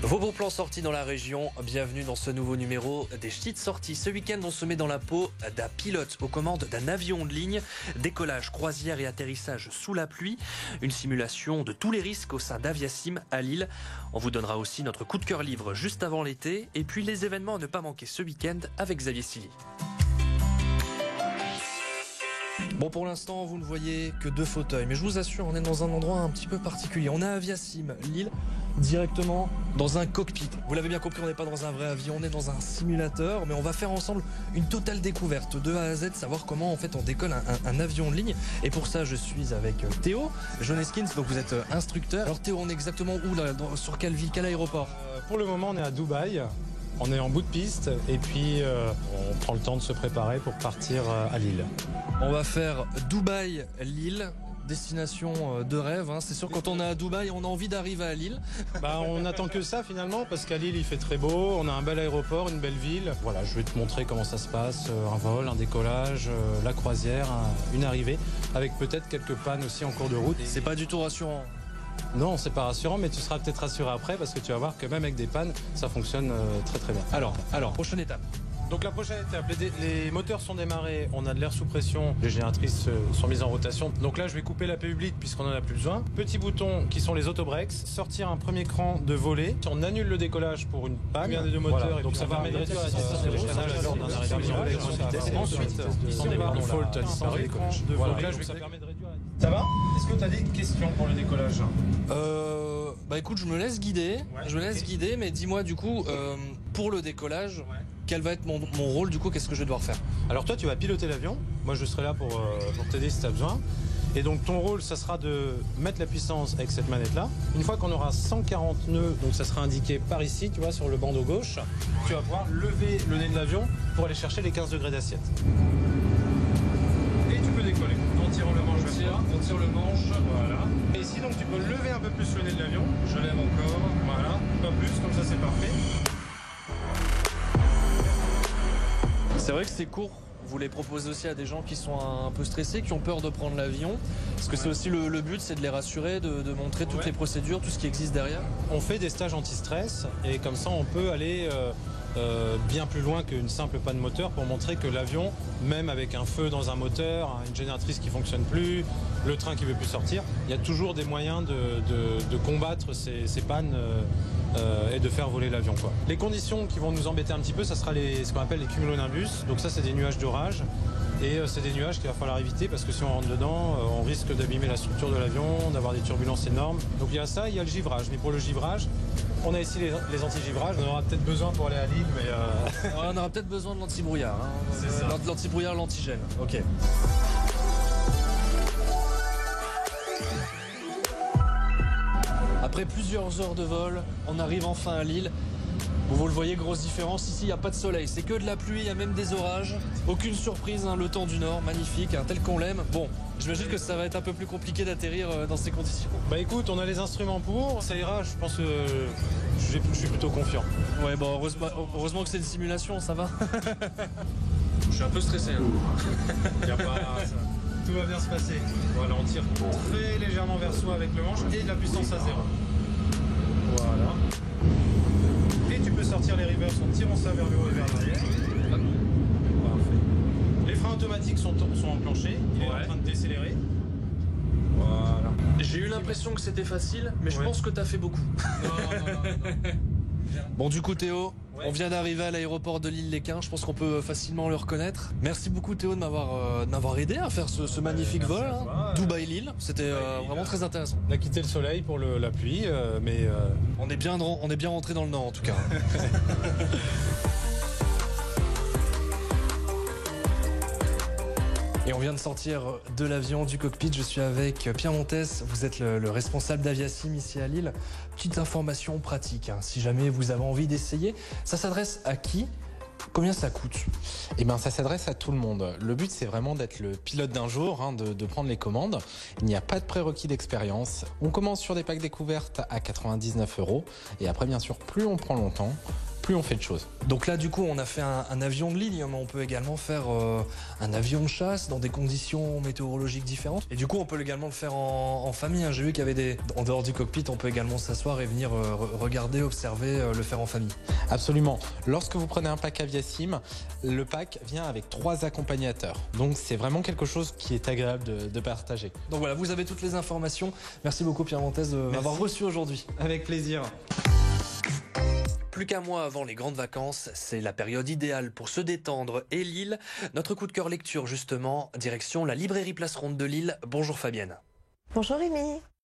Vos bons plans sortis dans la région, bienvenue dans ce nouveau numéro des Ch'tis de sortie. Ce week-end, on se met dans la peau d'un pilote aux commandes d'un avion de ligne, décollage, croisière et atterrissage sous la pluie, une simulation de tous les risques au sein d'Aviasim à Lille. On vous donnera aussi notre coup de cœur livre juste avant l'été et puis les événements à ne pas manquer ce week-end avec Xavier Silly. Bon, pour l'instant, vous ne voyez que 2 fauteuils, mais je vous assure, on est dans un endroit un petit peu particulier. On est à Aviasim, Lille, directement dans un cockpit. Vous l'avez bien compris, on n'est pas dans un vrai avion, on est dans un simulateur, mais on va faire ensemble une totale découverte de A à Z, savoir comment en fait on décolle un avion de ligne. Et pour ça, je suis avec Théo Joneskins, donc vous êtes instructeur. Alors Théo, on est exactement où là, sur quelle ville, quel aéroport? Pour le moment, on est à Dubaï. On est en bout de piste et puis on prend le temps de se préparer pour partir à Lille. On va faire Dubaï-Lille, destination de rêve. C'est sûr, quand on est à Dubaï, on a envie d'arriver à Lille. On n'attend que ça finalement parce qu'à Lille, il fait très beau. On a un bel aéroport, une belle ville. Voilà, je vais te montrer comment ça se passe. Un vol, un décollage, la croisière, une arrivée avec peut-être quelques pannes aussi en cours de route. C'est pas du tout rassurant. Non, c'est pas rassurant, mais tu seras peut-être rassuré après parce que tu vas voir que même avec des pannes, ça fonctionne très très bien. Alors, prochaine étape. Donc la prochaine étape, les moteurs sont démarrés, on a de l'air sous pression, les génératrices sont mises en rotation. Donc là, je vais couper la publique puisqu'on en a plus besoin. Petits boutons qui sont les autobrakes, sortir un premier cran de volée. On annule le décollage pour une panne. Des deux moteurs, voilà. Donc ça permet de réduire la distance de l'échange lors d'un arrêt d'avion. Ensuite, on démarre le fault à disparu. Voilà, là, ça permet de réduire la distance. Ça va? Est-ce que tu as des questions pour le décollage? Écoute, je me laisse guider. Mais dis-moi du coup, pour le décollage, quel va être mon rôle du coup? Qu'est-ce que je vais devoir faire? Alors toi, tu vas piloter l'avion. Moi, je serai là pour t'aider si tu as besoin. Et donc ton rôle, ça sera de mettre la puissance avec cette manette-là. Une fois qu'on aura 140 nœuds, donc ça sera indiqué par ici, tu vois, sur le bandeau gauche, tu vas pouvoir lever le nez de l'avion pour aller chercher les 15 degrés d'assiette. Et tu peux décoller en tirant le manche vers toi. On tire le manche, voilà. Et ici, donc tu peux lever un peu plus le nez de l'avion. Je lève encore, voilà. Pas plus, comme ça c'est parfait. C'est vrai que ces cours, vous les proposez aussi à des gens qui sont un peu stressés, qui ont peur de prendre l'avion. Parce que c'est aussi le but, c'est de les rassurer, de montrer toutes les procédures, tout ce qui existe derrière. On fait des stages anti-stress et comme ça on peut aller bien plus loin qu'une simple panne moteur pour montrer que l'avion, même avec un feu dans un moteur, une génératrice qui ne fonctionne plus, le train qui ne veut plus sortir, il y a toujours des moyens de combattre ces pannes et de faire voler l'avion. Les conditions qui vont nous embêter un petit peu, ça sera ce qu'on appelle les cumulonimbus. Donc ça, c'est des nuages d'orage. Et c'est des nuages qu'il va falloir éviter parce que si on rentre dedans, on risque d'abîmer la structure de l'avion, d'avoir des turbulences énormes. Donc il y a ça, il y a le givrage. Mais pour le givrage, on a ici les anti-givrages. On aura peut-être besoin pour aller à Lille, mais... On aura peut-être besoin de l'anti-brouillard. C'est ça. L'anti-brouillard, l'antigène. Ok. Après plusieurs heures de vol, on arrive enfin à Lille. Vous le voyez, grosse différence, ici il n'y a pas de soleil, c'est que de la pluie, il y a même des orages. Aucune surprise, le temps du Nord, magnifique, tel qu'on l'aime. Bon, j'imagine que ça va être un peu plus compliqué d'atterrir dans ces conditions. Bah écoute, on a les instruments pour, ça ira, je pense que je suis plutôt confiant. Ouais, bon, heureusement que c'est une simulation, ça va. Je suis un peu stressé. Y a pas... Tout va bien se passer. Voilà, on tire très légèrement vers soi avec le manche et de la puissance à 0. Voilà. Et tu peux sortir les reverse en tirant ça vers le haut et vers l'arrière. Parfait. Les freins automatiques sont enclenchés. Il est en train de décélérer. Voilà. J'ai eu l'impression que c'était facile, mais je pense que tu as fait beaucoup. Non. Bon, du coup, Théo, on vient d'arriver à l'aéroport de Lille-les-Quins. Je pense qu'on peut facilement le reconnaître. Merci beaucoup, Théo, de m'avoir aidé à faire ce magnifique vol. Dubaï-Lille, c'était vraiment très intéressant. On a quitté le soleil pour la pluie, mais... On est bien rentré dans le Nord, en tout cas. Et on vient de sortir de l'avion, du cockpit. Je suis avec Pierre Montès. Vous êtes le responsable d'Aviasim ici à Lille. Petite information pratique, si jamais vous avez envie d'essayer. Ça s'adresse à qui? Combien ça coûte? Eh bien, ça s'adresse à tout le monde. Le but, c'est vraiment d'être le pilote d'un jour, de prendre les commandes. Il n'y a pas de prérequis d'expérience. On commence sur des packs découvertes à 99 €. Et après, bien sûr, plus on prend longtemps, plus on fait de choses. Donc là, du coup, on a fait un avion de ligne, mais on peut également faire un avion de chasse dans des conditions météorologiques différentes. Et du coup, on peut également le faire en famille. J'ai vu qu'il y avait en dehors du cockpit, on peut également s'asseoir et venir regarder, observer, le faire en famille. Absolument. Lorsque vous prenez un pack Aviasim, le pack vient avec 3 accompagnateurs. Donc c'est vraiment quelque chose qui est agréable de partager. Donc voilà, vous avez toutes les informations. Merci beaucoup Pierre Montes de m'avoir reçu aujourd'hui. Avec plaisir. Plus qu'un mois avant les grandes vacances, c'est la période idéale pour se détendre et Lille. Notre coup de cœur lecture justement, direction la librairie Place Ronde de Lille. Bonjour Fabienne. Bonjour Rémi.